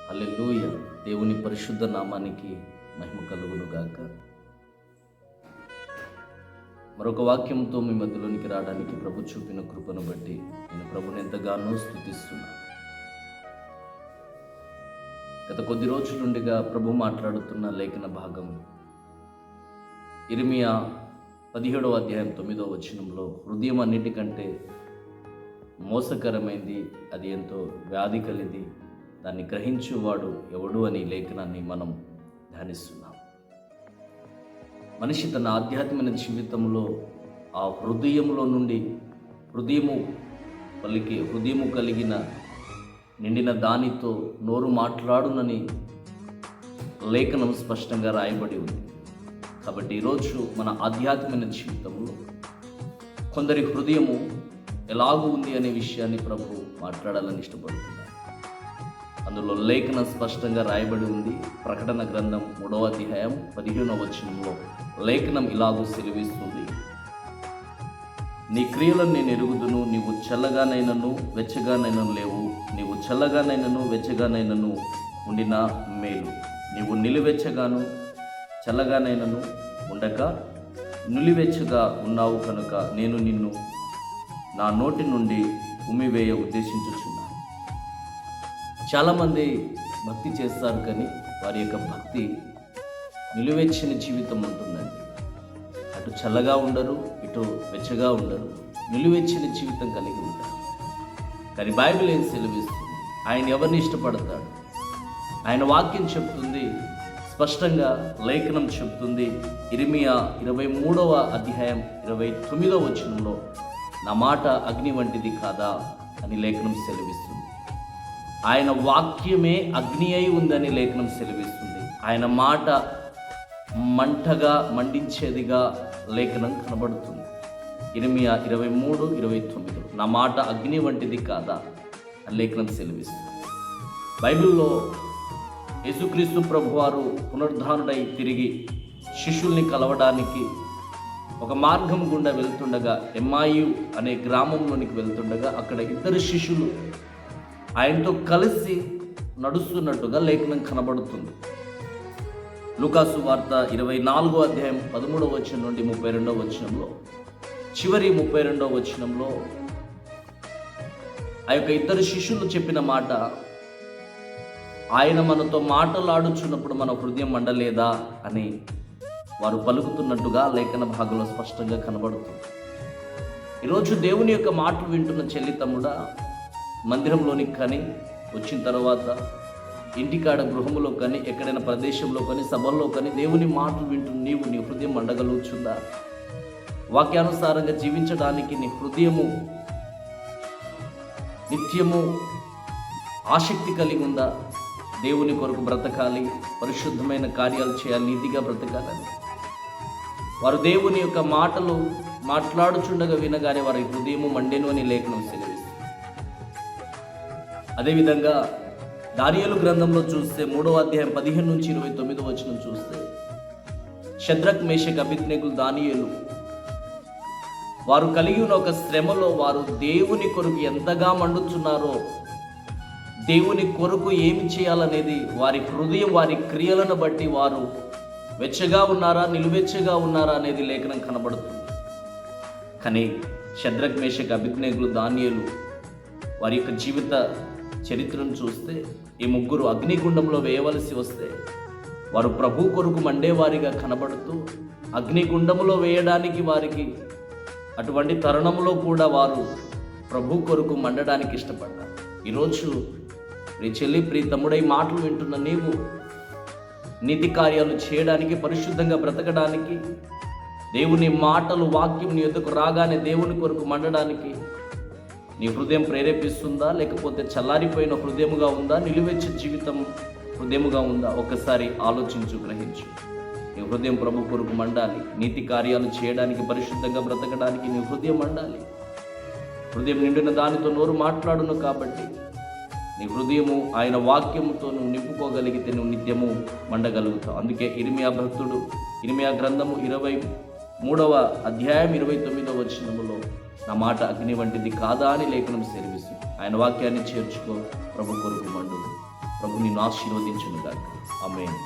హల్లెలూయా. దేవుని పరిశుద్ధ నామానికి మహిమ కలుగును గాక. మరొక వాక్యంతో మీ మధ్యలోనికి రావడానికి ప్రభు చూపిన కృపను బట్టి నేను ప్రభుని ఎంతగానో స్తుతిస్తున్నాను. గత కొద్ది రోజుల నుండిగా ప్రభు మాట్లాడుతున్న లేఖన భాగం ఇర్మియా 17వ అధ్యాయం 9వ వచనంలో, హృదయం అన్నిటికంటే మోసకరమైంది, అది ఎంతో వ్యాధి కలిది, దాన్ని గ్రహించువాడు ఎవడు అని లేఖనాన్ని మనం ధ్యానిస్తున్నాం. మనిషి తన ఆధ్యాత్మిక జీవితంలో ఆ హృదయంలో నుండి హృదయము కలిగిన నిండిన దానితో నోరు మాట్లాడునని లేఖనం స్పష్టంగా రాయబడి ఉంది. కాబట్టి ఈరోజు మన ఆధ్యాత్మిక జీవితంలో కొందరి హృదయము ఎలాగూ ఉంది అనే విషయాన్ని ప్రభు మాట్లాడాలని ఇష్టపడుతున్నారు. అందులో లేఖనం స్పష్టంగా రాయబడి ఉంది. ప్రకటన గ్రంథం 3వ అధ్యాయం 15వ వచనంలో లేఖనం ఇలాగూ సెలవిస్తుంది: నీ క్రియలను నేను ఎరుగుదును, నీవు చల్లగానైనను వెచ్చగానైనను లేవు, నీవు చల్లగానైనను వెచ్చగానైనను ఉండిన మేలు, నీవు నిలువెచ్చగాను చల్లగానైనను ఉండక నిలువెచ్చగా ఉన్నావు కనుక నేను నిన్ను నా నోటి నుండి ఉమ్మివేయ ఉద్దేశించుచున్నాను. చాలామంది భక్తి చేస్తారు, కానీ వారి యొక్క భక్తి నిలువెచ్చని జీవితం ఉంటుందండి. అటు చల్లగా ఉండరు, ఇటు వెచ్చగా ఉండరు, నిలువెచ్చని జీవితం కలిగి ఉంటారు. కానీ బైబిల్ ఏం సెలవిస్తుంది? ఆయన ఎవరిని ఇష్టపడతాడు? ఆయన వాక్యం చెప్తుంది, స్పష్టంగా లేఖనం చెప్తుంది. ఇర్మియా 23వ అధ్యాయం 29వ వచనంలో, నా మాట అగ్ని వంటిది కాదా అని లేఖనం సెలవిస్తుంది. ఆయన వాక్యమే అగ్ని అయి ఉందని లేఖనం సెలవిస్తుంది. ఆయన మాట మంటగా మండించేదిగా లేఖనం కనబడుతుంది. ఇర్మియా 23:29, నా మాట అగ్ని వంటిది కాదా అని లేఖనం సెలవిస్తుంది. బైబిల్లో యేసుక్రీస్తు ప్రభువారు పునరుద్ధానుడై తిరిగి శిష్యుల్ని కలవడానికి ఒక మార్గం గుండా వెళ్తుండగా, ఎమ్మాయు అనే గ్రామంలోనికి వెళ్తుండగా, అక్కడ ఇద్దరు శిష్యులు ఆయనతో కలిసి నడుస్తున్నట్టుగా లేఖనం కనబడుతుంది. లూకాసు వార్త 24వ అధ్యాయం 13వ వచనం నుండి 32వ వచనంలో, చివరి 32వ వచనంలో ఆ యొక్క ఇద్దరు శిష్యులు చెప్పిన మాట, ఆయన మనతో మాటలాడుచున్నప్పుడు మన హృదయం మండలేదా అని వారు పలుకుతున్నట్టుగా లేఖన భాగంలో స్పష్టంగా కనబడుతుంది. ఈరోజు దేవుని యొక్క మాటలు వింటున్న చెల్లి తమ్ముడా, మందిరంలోనికి కానీ, వచ్చిన తర్వాత ఇంటికాడ గృహంలో కానీ, ఎక్కడైనా ప్రదేశంలో కానీ, సభల్లో కానీ దేవుని మాటలు వింటున్న నీవు, నీ హృదయం మండగలుగుతుందా? వాక్యానుసారంగా జీవించడానికి నీ హృదయము నిత్యము ఆసక్తి కలిగి ఉందా? దేవుని కొరకు బ్రతకాలి, పరిశుద్ధమైన కార్యాలు చేయాలి, నీతిగా బ్రతకాలని వారు దేవుని యొక్క మాటలు మాట్లాడుచుండగా వినగానే వారి హృదయము మండెను అని లేఖనం సెలవిస్తుంది. అదేవిధంగా దానియేలు గ్రంథంలో చూస్తే 3వ అధ్యాయం 15 నుంచి 29వ వచనం చూస్తే, షద్రక్ మేషక్ అబేద్నెగోలు దానియేలు వారు కలిగి ఉన్న ఒక శ్రమలో వారు దేవుని కొరకు ఎంతగా మండుచున్నారో, దేవుని కొరకు ఏమి చేయాలనేది వారి హృదయం, వారి క్రియలను బట్టి వారు వెచ్చగా ఉన్నారా, నిలువెచ్చగా ఉన్నారా అనేది లేఖనం కనబడుతుంది. కానీ షద్రక్ మేషక్ అబేద్నెగోలు దానియేలు వారి యొక్క జీవిత చరిత్రను చూస్తే, ఈ ముగ్గురు అగ్నిగుండంలో వేయవలసి వస్తే వారు ప్రభు కొరకు మండేవారిగా కనబడుతూ, అగ్నిగుండంలో వేయడానికి వారికి అటువంటి తరుణంలో కూడా వారు ప్రభు కొరకు మండడానికి ఇష్టపడ్డారు. ఈరోజు ప్రియ చెల్లి, ప్రియ తమ్ముడై మాటలు వింటున్న నీవు నీతి కార్యాలు చేయడానికి, పరిశుద్ధంగా బ్రతకడానికి, దేవుని మాటలు వాక్యం నీ ఎదుకు రాగానే దేవుని కొరకు మండడానికి నీ హృదయం ప్రేరేపిస్తుందా? లేకపోతే చల్లారిపోయిన హృదయముగా ఉందా? నిలువెచ్చ జీవితం హృదయముగా ఉందా? ఒక్కసారి ఆలోచించు, గ్రహించు. నీ హృదయం ప్రభు కొరకు మండాలి. నీతి కార్యాలు చేయడానికి, పరిశుద్ధంగా బ్రతకడానికి నీ హృదయం మండాలి. హృదయం నిండిన దానితో నోరు మాట్లాడును. కాబట్టి నీ హృదయము ఆయన వాక్యముతో నువ్వు నింపుకోగలిగితే నువ్వు నిత్యము మండగలుగుతావు. అందుకే ఇర్మియా భక్తుడు ఇర్మియా గ్రంథము 23వ అధ్యాయం 29వ వచనములో, నా మాట అగ్ని వంటిది కాదా అని లేఖనం సెలవిస్తుంది. ఆయన వాక్యాన్ని చేర్చుకో, ప్రభు కొరకు మండు. ప్రభు నిన్ను ఆశీర్వదించును గాక. ఆమేన్.